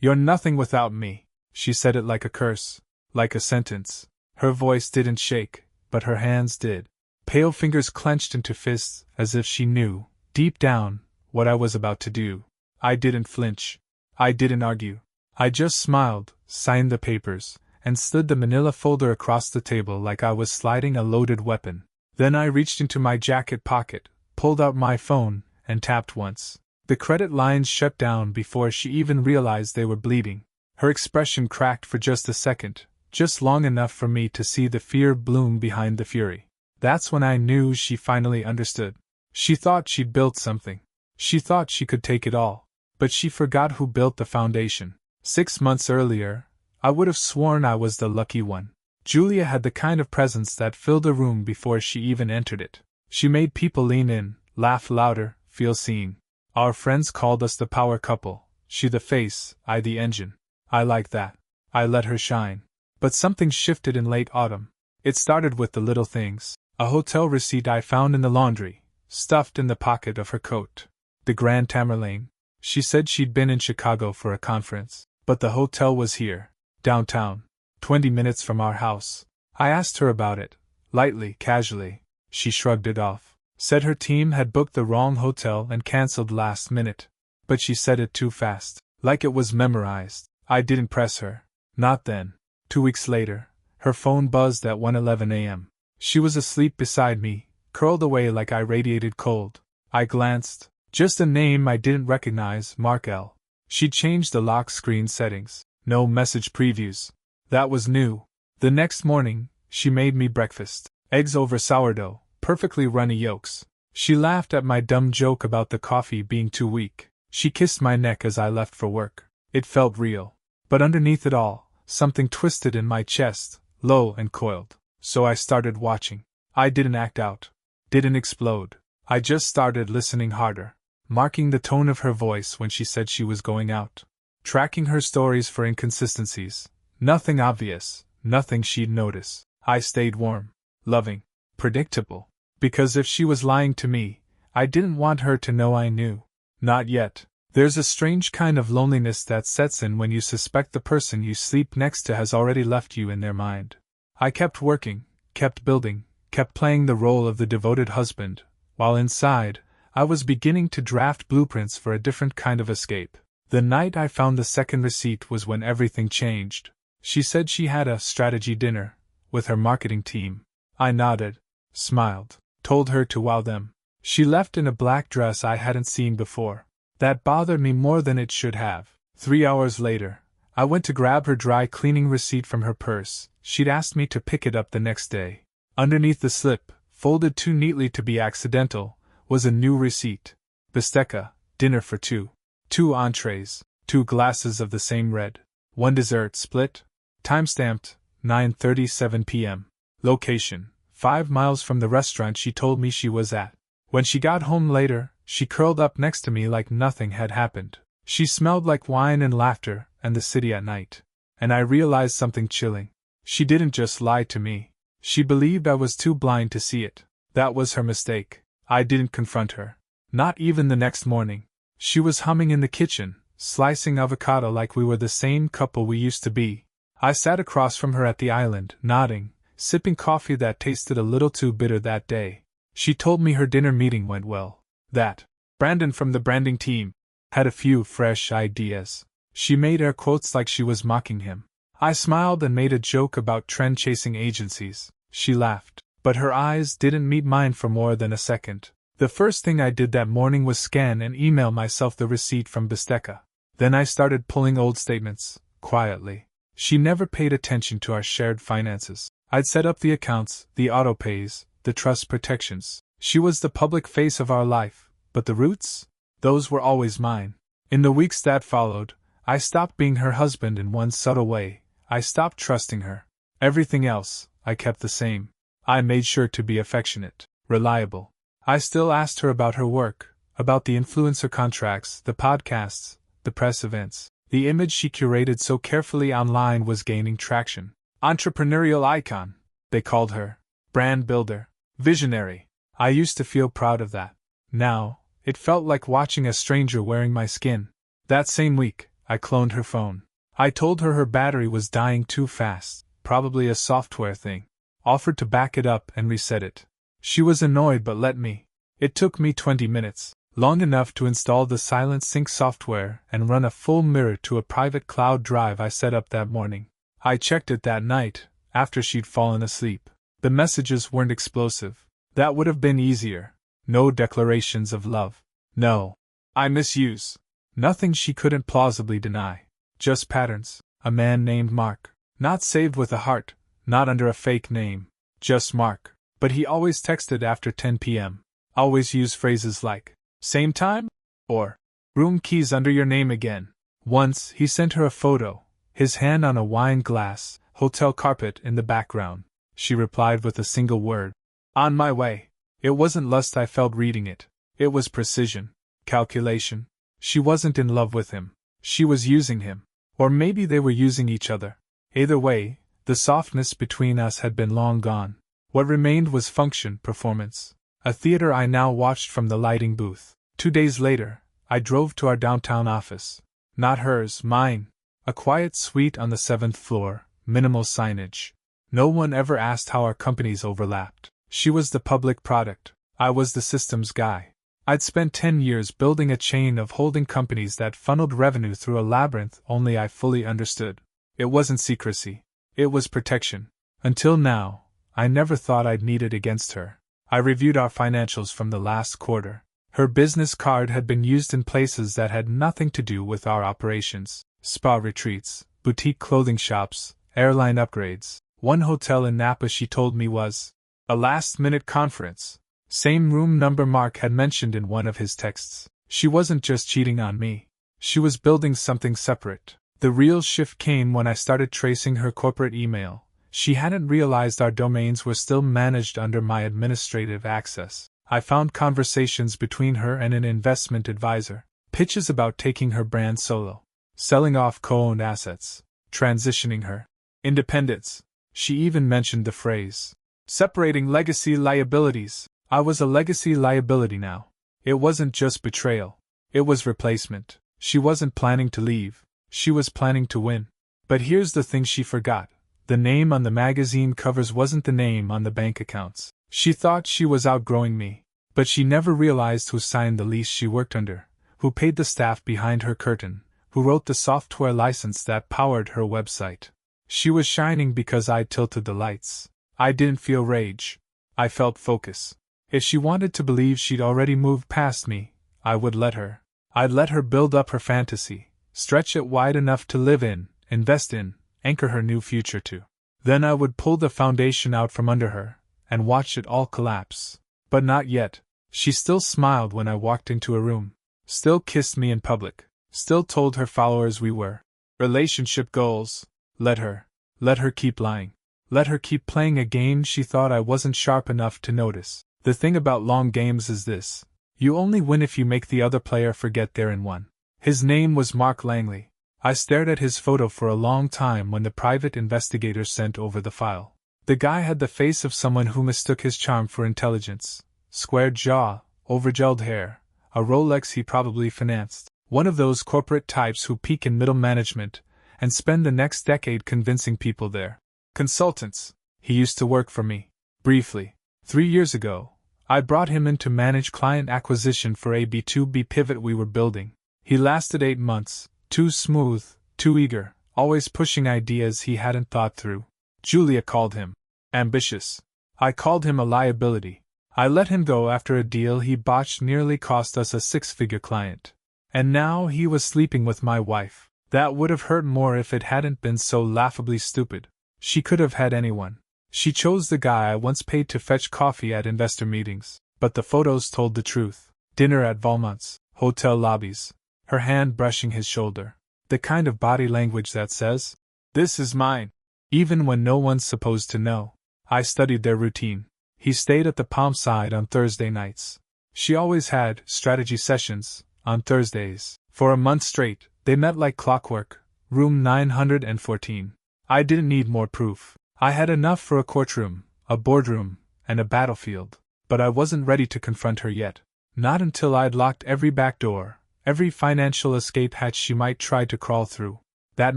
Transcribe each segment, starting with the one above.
You're nothing without me. She said it like a curse, like a sentence. Her voice didn't shake, but her hands did. Pale fingers clenched into fists, as if she knew, deep down, what I was about to do. I didn't flinch. I didn't argue. I just smiled, signed the papers, and slid the manila folder across the table like I was sliding a loaded weapon. Then I reached into my jacket pocket, pulled out my phone, and tapped once. The credit lines shut down before she even realized they were bleeding. Her expression cracked for just a second, just long enough for me to see the fear bloom behind the fury. That's when I knew she finally understood. She thought she'd built something. She thought she could take it all. But she forgot who built the foundation. 6 months earlier, I would have sworn I was the lucky one. Julia had the kind of presence that filled a room before she even entered it. She made people lean in, laugh louder, feel seen. Our friends called us the power couple, she the face, I the engine. I liked that. I let her shine. But something shifted in late autumn. It started with the little things. A hotel receipt I found in the laundry, stuffed in the pocket of her coat. The Grand Tamerlane. She said she'd been in Chicago for a conference, but the hotel was here, downtown, 20 minutes from our house. I asked her about it, lightly, casually. She shrugged it off. Said her team had booked the wrong hotel and cancelled last minute. But she said it too fast, like it was memorized. I didn't press her. Not then. 2 weeks later, her phone buzzed at 1:11 a.m. She was asleep beside me, curled away like I radiated cold. I glanced. Just a name I didn't recognize, Mark L. She'd changed the lock screen settings. No message previews. That was new. The next morning, she made me breakfast. Eggs over sourdough. Perfectly runny yolks. She laughed at my dumb joke about the coffee being too weak. She kissed my neck as I left for work. It felt real. But underneath it all, something twisted in my chest, low and coiled. So I started watching. I didn't act out. Didn't explode. I just started listening harder. Marking the tone of her voice when she said she was going out. Tracking her stories for inconsistencies. Nothing obvious, nothing she'd notice. I stayed warm. Loving. Predictable. Because if she was lying to me, I didn't want her to know I knew. Not yet. There's a strange kind of loneliness that sets in when you suspect the person you sleep next to has already left you in their mind. I kept working, kept building, kept playing the role of the devoted husband, while inside, I was beginning to draft blueprints for a different kind of escape. The night I found the second receipt was when everything changed. She said she had a strategy dinner with her marketing team. I nodded, smiled, told her to wow them. She left in a black dress I hadn't seen before. That bothered me more than it should have. 3 hours later, I went to grab her dry cleaning receipt from her purse. She'd asked me to pick it up the next day. Underneath the slip, folded too neatly to be accidental, was a new receipt. Bistecca, dinner for 2. 2 entrees, 2 glasses of the same red. 1 dessert split. Time-stamped, 9:37 p.m. Location, 5 miles from the restaurant she told me she was at. When she got home later, she curled up next to me like nothing had happened. She smelled like wine and laughter and the city at night. And I realized something chilling. She didn't just lie to me. She believed I was too blind to see it. That was her mistake. I didn't confront her. Not even the next morning. She was humming in the kitchen, slicing avocado like we were the same couple we used to be. I sat across from her at the island, nodding, sipping coffee that tasted a little too bitter that day. She told me her dinner meeting went well. That Brandon from the branding team had a few fresh ideas. She made air quotes like she was mocking him. I smiled and made a joke about trend-chasing agencies. She laughed, but her eyes didn't meet mine for more than a second. The first thing I did that morning was scan and email myself the receipt from Bistecca. Then I started pulling old statements, quietly. She never paid attention to our shared finances. I'd set up the accounts, the auto-pays, the trust protections. She was the public face of our life, but the roots? Those were always mine. In the weeks that followed, I stopped being her husband in one subtle way. I stopped trusting her. Everything else, I kept the same. I made sure to be affectionate, reliable. I still asked her about her work, about the influencer contracts, the podcasts, the press events. The image she curated so carefully online was gaining traction. Entrepreneurial icon, they called her. Brand builder. Visionary. I used to feel proud of that. Now, it felt like watching a stranger wearing my skin. That same week, I cloned her phone. I told her her battery was dying too fast, probably a software thing. Offered to back it up and reset it. She was annoyed but let me. It took me 20 minutes, long enough to install the Silent Sync software and run a full mirror to a private cloud drive I set up that morning. I checked it that night, after she'd fallen asleep. The messages weren't explosive. That would have been easier. No declarations of love. No. I misuse. Nothing she couldn't plausibly deny. Just patterns. A man named Mark. Not saved with a heart, not under a fake name. Just Mark. But he always texted after 10 p.m. Always used phrases like, "Same time?" or "Room keys under your name again." Once, he sent her a photo, his hand on a wine glass, hotel carpet in the background. She replied with a single word. "On my way." It wasn't lust I felt reading it. It was precision. Calculation. She wasn't in love with him. She was using him. Or maybe they were using each other. Either way, the softness between us had been long gone. What remained was function, performance. A theater I now watched from the lighting booth. 2 days later, I drove to our downtown office. Not hers, mine. A quiet suite on the 7th floor, minimal signage. No one ever asked how our companies overlapped. She was the public product. I was the systems guy. I'd spent 10 years building a chain of holding companies that funneled revenue through a labyrinth only I fully understood. It wasn't secrecy. It was protection. Until now, I never thought I'd need it against her. I reviewed our financials from the last quarter. Her business card had been used in places that had nothing to do with our operations. Spa retreats, boutique clothing shops, airline upgrades. One hotel in Napa she told me was a last-minute conference. Same room number Mark had mentioned in one of his texts. She wasn't just cheating on me. She was building something separate. The real shift came when I started tracing her corporate email. She hadn't realized our domains were still managed under my administrative access. I found conversations between her and an investment advisor. Pitches about taking her brand solo. Selling off co-owned assets. Transitioning her. Independence. She even mentioned the phrase. Separating legacy liabilities. I was a legacy liability now. It wasn't just betrayal. It was replacement. She wasn't planning to leave. She was planning to win. But here's the thing she forgot. The name on the magazine covers wasn't the name on the bank accounts. She thought she was outgrowing me. But she never realized who signed the lease she worked under, who paid the staff behind her curtain, who wrote the software license that powered her website. She was shining because I tilted the lights. I didn't feel rage. I felt focus. If she wanted to believe she'd already moved past me, I would let her. I'd let her build up her fantasy, stretch it wide enough to live in, invest in, anchor her new future to. Then I would pull the foundation out from under her, and watch it all collapse. But not yet. She still smiled when I walked into a room. Still kissed me in public. Still told her followers we were relationship goals. Let her. Let her keep lying. Let her keep playing a game she thought I wasn't sharp enough to notice. The thing about long games is this. You only win if you make the other player forget they're in one. His name was Mark Langley. I stared at his photo for a long time when the private investigator sent over the file. The guy had the face of someone who mistook his charm for intelligence. Squared jaw, overgelled hair, a Rolex he probably financed. One of those corporate types who peak in middle management and spend the next decade convincing people they're consultants. He used to work for me. Briefly. 3 years ago, I brought him in to manage client acquisition for a B2B pivot we were building. He lasted 8 months, too smooth, too eager, always pushing ideas he hadn't thought through. Julia called him ambitious. I called him a liability. I let him go after a deal he botched nearly cost us a 6-figure client. And now he was sleeping with my wife. That would have hurt more if it hadn't been so laughably stupid. She could have had anyone. She chose the guy I once paid to fetch coffee at investor meetings. But the photos told the truth. Dinner at Valmont's, hotel lobbies, her hand brushing his shoulder. The kind of body language that says, "This is mine," even when no one's supposed to know. I studied their routine. He stayed at the Palm Side on Thursday nights. She always had strategy sessions on Thursdays. For a month straight, they met like clockwork. Room 914. I didn't need more proof. I had enough for a courtroom, a boardroom, and a battlefield. But I wasn't ready to confront her yet. Not until I'd locked every back door, every financial escape hatch she might try to crawl through. That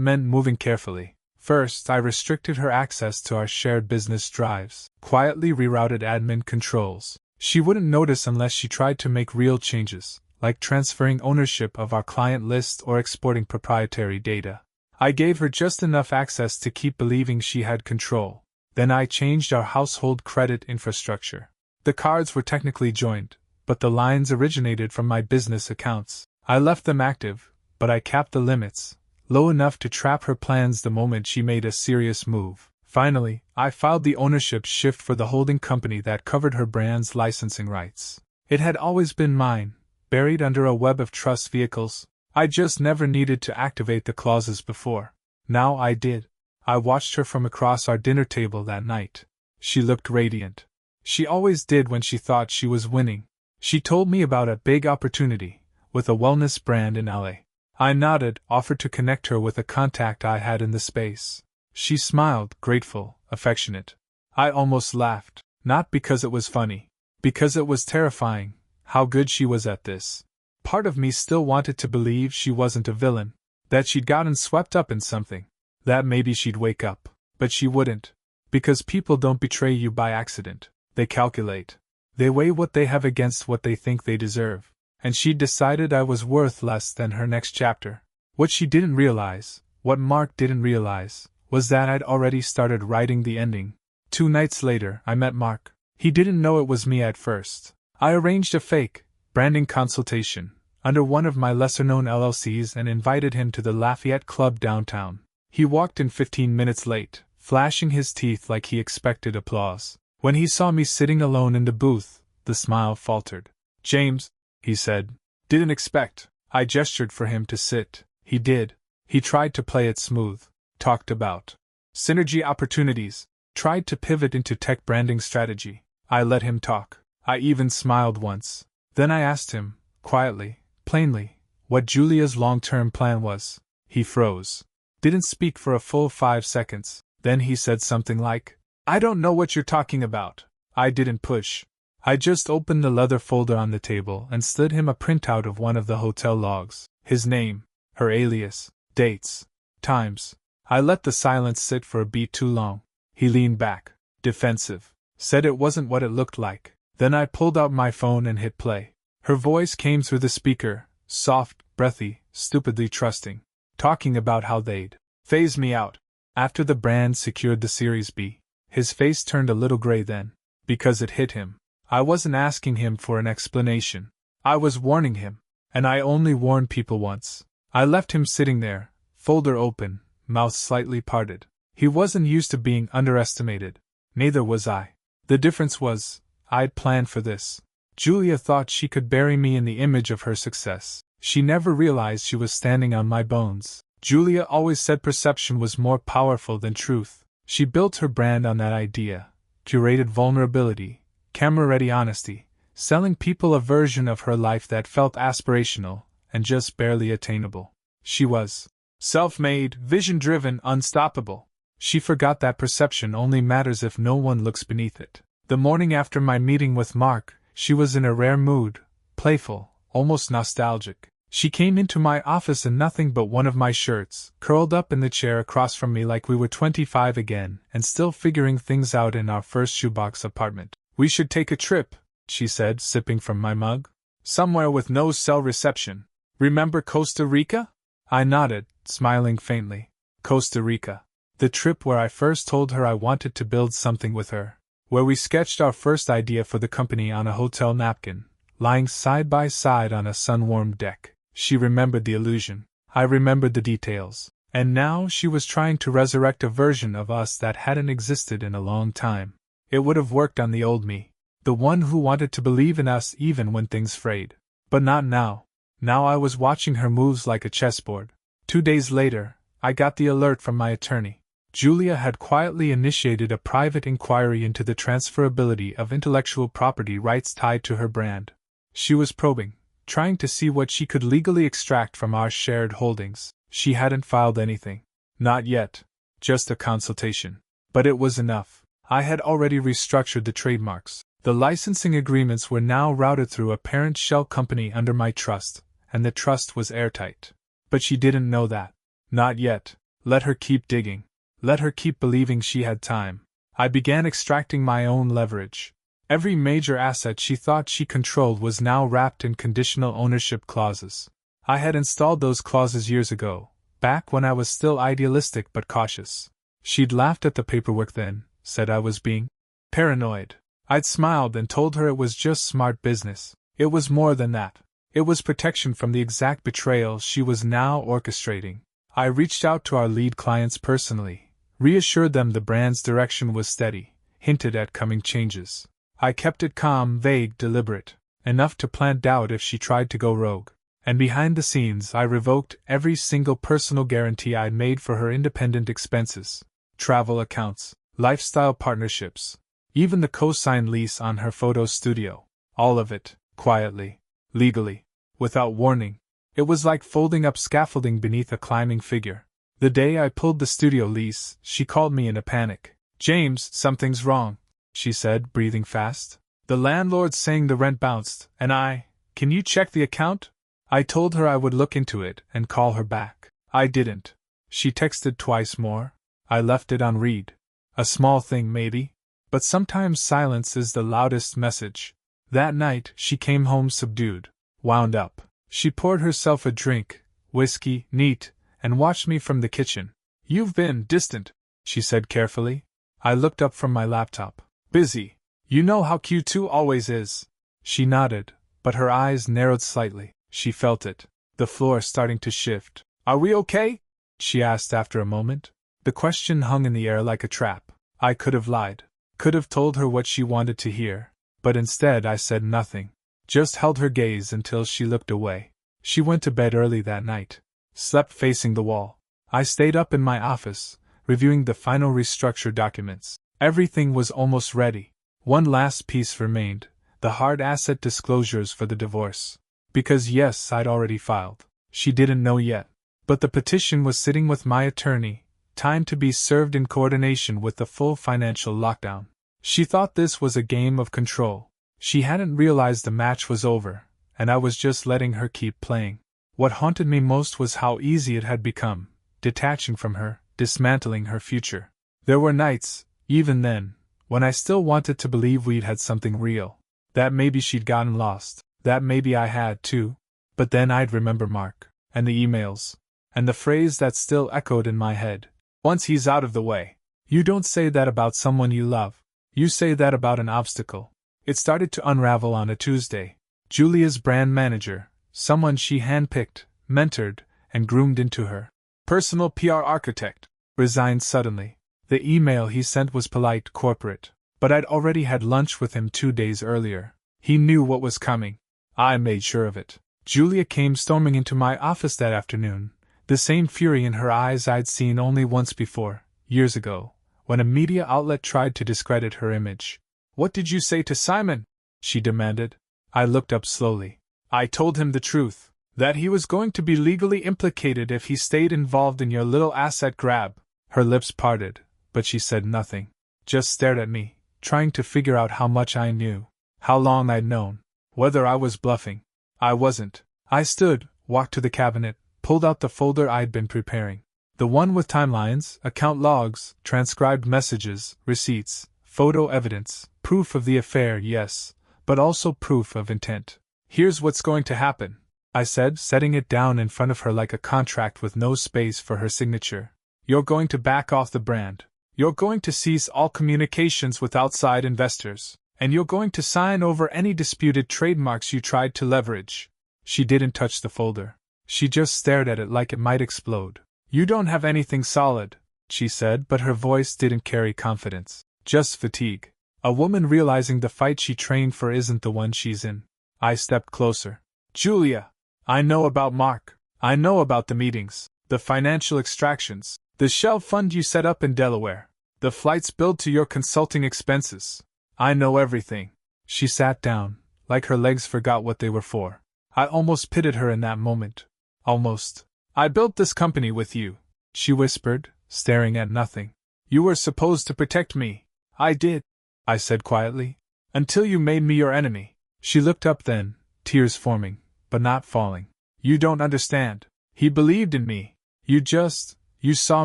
meant moving carefully. First, I restricted her access to our shared business drives, quietly rerouted admin controls. She wouldn't notice unless she tried to make real changes, like transferring ownership of our client list or exporting proprietary data. I gave her just enough access to keep believing she had control. Then I changed our household credit infrastructure. The cards were technically joined, but the lines originated from my business accounts. I left them active, but I capped the limits, low enough to trap her plans the moment she made a serious move. Finally, I filed the ownership shift for the holding company that covered her brand's licensing rights. It had always been mine, buried under a web of trust vehicles. I just never needed to activate the clauses before. Now I did. I watched her from across our dinner table that night. She looked radiant. She always did when she thought she was winning. She told me about a big opportunity, with a wellness brand in LA. I nodded, offered to connect her with a contact I had in the space. She smiled, grateful, affectionate. I almost laughed, not because it was funny, because it was terrifying, how good she was at this. Part of me still wanted to believe she wasn't a villain, that she'd gotten swept up in something, that maybe she'd wake up, but she wouldn't. Because people don't betray you by accident, they calculate. They weigh what they have against what they think they deserve. And she'd decided I was worth less than her next chapter. What she didn't realize, what Mark didn't realize, was that I'd already started writing the ending. 2 nights later, I met Mark. He didn't know it was me at first. I arranged a fake branding consultation under one of my lesser-known LLCs and invited him to the Lafayette Club downtown. He walked in 15 minutes late, flashing his teeth like he expected applause. When he saw me sitting alone in the booth, the smile faltered. "James," he said, "didn't expect." I gestured for him to sit. He did. He tried to play it smooth. Talked about synergy opportunities. Tried to pivot into tech branding strategy. I let him talk. I even smiled once. Then I asked him, quietly, plainly, what Julia's long-term plan was. He froze. Didn't speak for a full 5 seconds. Then he said something like, "I don't know what you're talking about." I didn't push. I just opened the leather folder on the table and slid him a printout of one of the hotel logs. His name, her alias, dates, times. I let the silence sit for a beat too long. He leaned back, defensive, said it wasn't what it looked like. Then I pulled out my phone and hit play. Her voice came through the speaker, soft, breathy, stupidly trusting, talking about how they'd phase me out after the brand secured the Series B. His face turned a little gray then, because it hit him. I wasn't asking him for an explanation. I was warning him, and I only warn people once. I left him sitting there, folder open, mouth slightly parted. He wasn't used to being underestimated. Neither was I. The difference was, I'd planned for this. Julia thought she could bury me in the image of her success. She never realized she was standing on my bones. Julia always said perception was more powerful than truth. She built her brand on that idea, curated vulnerability, camera-ready honesty, selling people a version of her life that felt aspirational and just barely attainable. She was self-made, vision-driven, unstoppable. She forgot that perception only matters if no one looks beneath it. The morning after my meeting with Mark, she was in a rare mood, playful, almost nostalgic. She came into my office in nothing but one of my shirts, curled up in the chair across from me like we were 25 again, and still figuring things out in our first shoebox apartment. "We should take a trip," she said, sipping from my mug. "Somewhere with no cell reception. Remember Costa Rica?" I nodded, smiling faintly. Costa Rica. The trip where I first told her I wanted to build something with her. Where we sketched our first idea for the company on a hotel napkin, lying side by side on a sun-warmed deck. She remembered the illusion. I remembered the details. And now she was trying to resurrect a version of us that hadn't existed in a long time. It would have worked on the old me, the one who wanted to believe in us even when things frayed. But not now. Now I was watching her moves like a chessboard. 2 days later, I got the alert from my attorney. Julia had quietly initiated a private inquiry into the transferability of intellectual property rights tied to her brand. She was probing, trying to see what she could legally extract from our shared holdings. She hadn't filed anything. Not yet. Just a consultation. But it was enough. I had already restructured the trademarks. The licensing agreements were now routed through a parent shell company under my trust, and the trust was airtight. But she didn't know that. Not yet. Let her keep digging. Let her keep believing she had time. I began extracting my own leverage. Every major asset she thought she controlled was now wrapped in conditional ownership clauses. I had installed those clauses years ago, back when I was still idealistic but cautious. She'd laughed at the paperwork then, said I was being paranoid. I'd smiled and told her it was just smart business. It was more than that. It was protection from the exact betrayal she was now orchestrating. I reached out to our lead clients personally, reassured them the brand's direction was steady, hinted at coming changes. I kept it calm, vague, deliberate, enough to plant doubt if she tried to go rogue. And behind the scenes I revoked every single personal guarantee I'd made for her independent expenses, travel accounts, lifestyle partnerships, even the co-signed lease on her photo studio. All of it, quietly, legally, without warning. It was like folding up scaffolding beneath a climbing figure. The day I pulled the studio lease, she called me in a panic. "James, something's wrong," she said, breathing fast. "The landlord's saying the rent bounced, and can you check the account?" I told her I would look into it and call her back. I didn't. She texted twice more. I left it on read. A small thing, maybe. But sometimes silence is the loudest message. That night, she came home subdued, wound up. She poured herself a drink, whiskey, neat, and watched me from the kitchen. "You've been distant," she said carefully. I looked up from my laptop. "Busy. You know how Q2 always is." She nodded, but her eyes narrowed slightly. She felt it, the floor starting to shift. "Are we okay?" she asked after a moment. The question hung in the air like a trap. I could have lied, could have told her what she wanted to hear, but instead I said nothing, just held her gaze until she looked away. She went to bed early that night, slept facing the wall. I stayed up in my office, reviewing the final restructure documents. Everything was almost ready. One last piece remained, the hard asset disclosures for the divorce. Because yes, I'd already filed. She didn't know yet. But the petition was sitting with my attorney, time to be served in coordination with the full financial lockdown. She thought this was a game of control. She hadn't realized the match was over, and I was just letting her keep playing. What haunted me most was how easy it had become, detaching from her, dismantling her future. There were nights, even then, when I still wanted to believe we'd had something real. That maybe she'd gotten lost. That maybe I had too. But then I'd remember Mark, and the emails, and the phrase that still echoed in my head. "Once he's out of the way." You don't say that about someone you love. You say that about an obstacle. It started to unravel on a Tuesday. Julia's brand manager, someone she handpicked, mentored, and groomed into her personal PR architect, resigned suddenly. The email he sent was polite, corporate, but I'd already had lunch with him 2 days earlier. He knew what was coming. I made sure of it. Julia came storming into my office that afternoon, the same fury in her eyes I'd seen only once before, years ago, when a media outlet tried to discredit her image. "What did you say to Simon?" she demanded. I looked up slowly. "I told him the truth, that he was going to be legally implicated if he stayed involved in your little asset grab." Her lips parted, but she said nothing, just stared at me, trying to figure out how much I knew, how long I'd known. Whether I was bluffing. I wasn't. I stood, walked to the cabinet, pulled out the folder I'd been preparing. The one with timelines, account logs, transcribed messages, receipts, photo evidence, proof of the affair, yes, but also proof of intent. "Here's what's going to happen," I said, setting it down in front of her like a contract with no space for her signature. "You're going to back off the brand. You're going to cease all communications with outside investors. And you're going to sign over any disputed trademarks you tried to leverage." She didn't touch the folder. She just stared at it like it might explode. "You don't have anything solid," she said, but her voice didn't carry confidence. Just fatigue. A woman realizing the fight she trained for isn't the one she's in. I stepped closer. "Julia, I know about Mark. I know about the meetings, the financial extractions, the shell fund you set up in Delaware, the flights billed to your consulting expenses. I know everything." She sat down, like her legs forgot what they were for. I almost pitied her in that moment. Almost. "I built this company with you," she whispered, staring at nothing. "You were supposed to protect me." "I did," I said quietly, "until you made me your enemy." She looked up then, tears forming, but not falling. You don't understand. He believed in me. You saw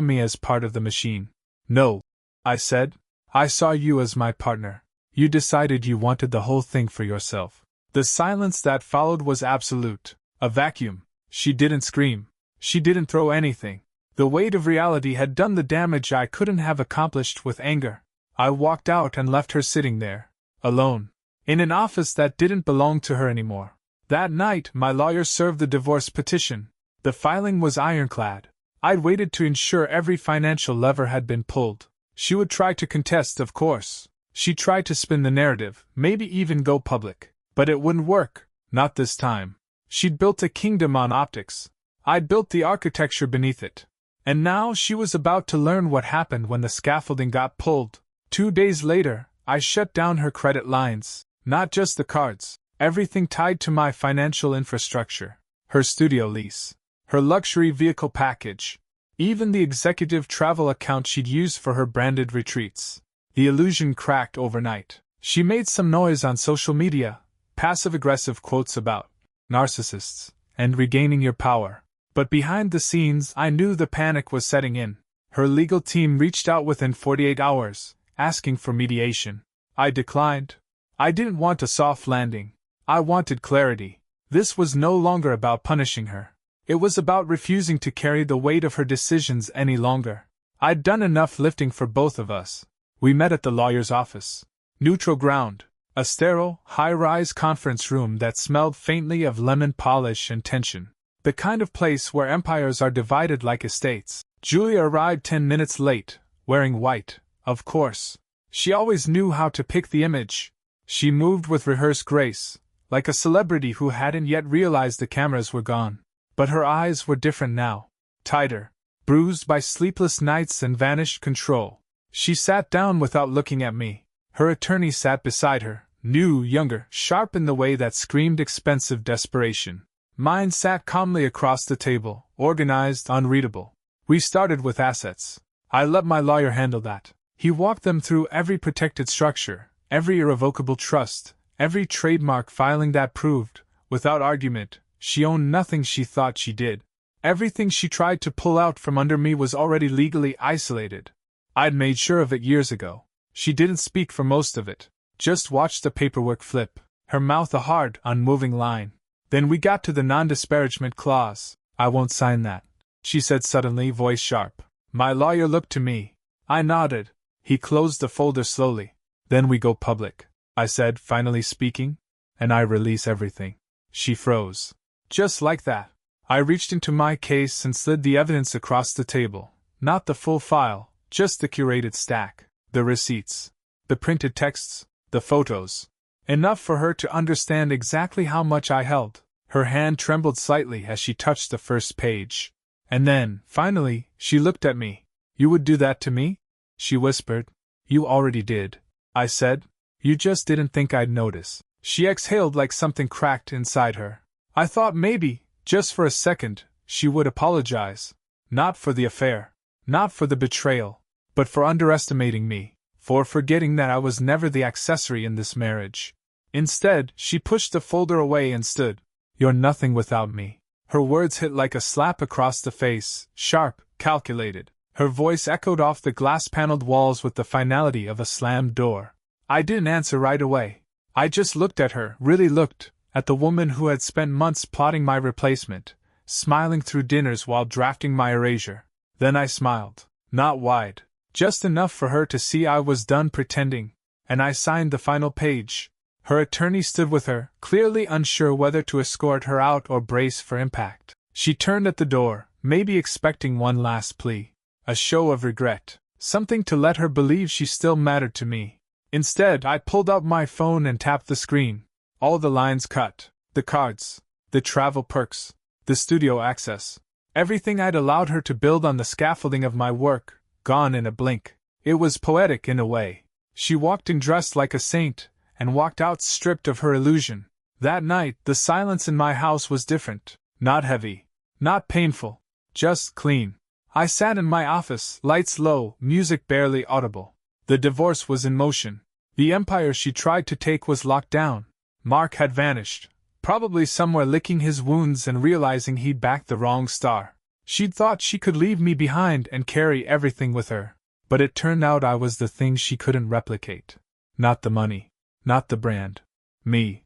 me as part of the machine. No, I said. I saw you as my partner. You decided you wanted the whole thing for yourself. The silence that followed was absolute. A vacuum. She didn't scream. She didn't throw anything. The weight of reality had done the damage I couldn't have accomplished with anger. I walked out and left her sitting there, alone, in an office that didn't belong to her anymore. That night, my lawyer served the divorce petition. The filing was ironclad. I'd waited to ensure every financial lever had been pulled. She would try to contest, of course. She tried to spin the narrative, maybe even go public. But it wouldn't work. Not this time. She'd built a kingdom on optics. I'd built the architecture beneath it. And now she was about to learn what happened when the scaffolding got pulled. 2 days later, I shut down her credit lines. Not just the cards. Everything tied to my financial infrastructure. Her studio lease. Her luxury vehicle package. Even the executive travel account she'd used for her branded retreats. The illusion cracked overnight. She made some noise on social media, passive-aggressive quotes about narcissists and regaining your power. But behind the scenes, I knew the panic was setting in. Her legal team reached out within 48 hours, asking for mediation. I declined. I didn't want a soft landing. I wanted clarity. This was no longer about punishing her. It was about refusing to carry the weight of her decisions any longer. I'd done enough lifting for both of us. We met at the lawyer's office. Neutral ground. A sterile, high-rise conference room that smelled faintly of lemon polish and tension. The kind of place where empires are divided like estates. Julia arrived 10 minutes late, wearing white, of course. She always knew how to pick the image. She moved with rehearsed grace, like a celebrity who hadn't yet realized the cameras were gone. But her eyes were different now. Tighter, bruised by sleepless nights and vanished control. She sat down without looking at me. Her attorney sat beside her, new, younger, sharp in the way that screamed expensive desperation. Mine sat calmly across the table, organized, unreadable. We started with assets. I let my lawyer handle that. He walked them through every protected structure, every irrevocable trust, every trademark filing that proved, without argument, she owned nothing she thought she did. Everything she tried to pull out from under me was already legally isolated. I'd made sure of it years ago. She didn't speak for most of it, just watched the paperwork flip, her mouth a hard, unmoving line. Then we got to the non-disparagement clause. I won't sign that, she said suddenly, voice sharp. My lawyer looked to me. I nodded. He closed the folder slowly. Then we go public, I said, finally speaking. And I release everything. She froze. Just like that. I reached into my case and slid the evidence across the table. Not the full file, just the curated stack. The receipts. The printed texts. The photos. Enough for her to understand exactly how much I held. Her hand trembled slightly as she touched the first page. And then, finally, she looked at me. You would do that to me? She whispered. You already did, I said. You just didn't think I'd notice. She exhaled like something cracked inside her. I thought maybe, just for a second, she would apologize. Not for the affair. Not for the betrayal. But for underestimating me. For forgetting that I was never the accessory in this marriage. Instead, she pushed the folder away and stood. You're nothing without me. Her words hit like a slap across the face, sharp, calculated. Her voice echoed off the glass-paneled walls with the finality of a slammed door. I didn't answer right away. I just looked at her, really looked, at the woman who had spent months plotting my replacement, smiling through dinners while drafting my erasure. Then I smiled. Not wide. Just enough for her to see I was done pretending. And I signed the final page. Her attorney stood with her, clearly unsure whether to escort her out or brace for impact. She turned at the door, maybe expecting one last plea. A show of regret. Something to let her believe she still mattered to me. Instead, I pulled out my phone and tapped the screen. All the lines cut. The cards. The travel perks. The studio access. Everything I'd allowed her to build on the scaffolding of my work, gone in a blink. It was poetic in a way. She walked in dressed like a saint, and walked out stripped of her illusion. That night, the silence in my house was different. Not heavy. Not painful. Just clean. I sat in my office, lights low, music barely audible. The divorce was in motion. The empire she tried to take was locked down. Mark had vanished. Probably somewhere licking his wounds and realizing he'd backed the wrong star. She'd thought she could leave me behind and carry everything with her. But it turned out I was the thing she couldn't replicate. Not the money. Not the brand. Me.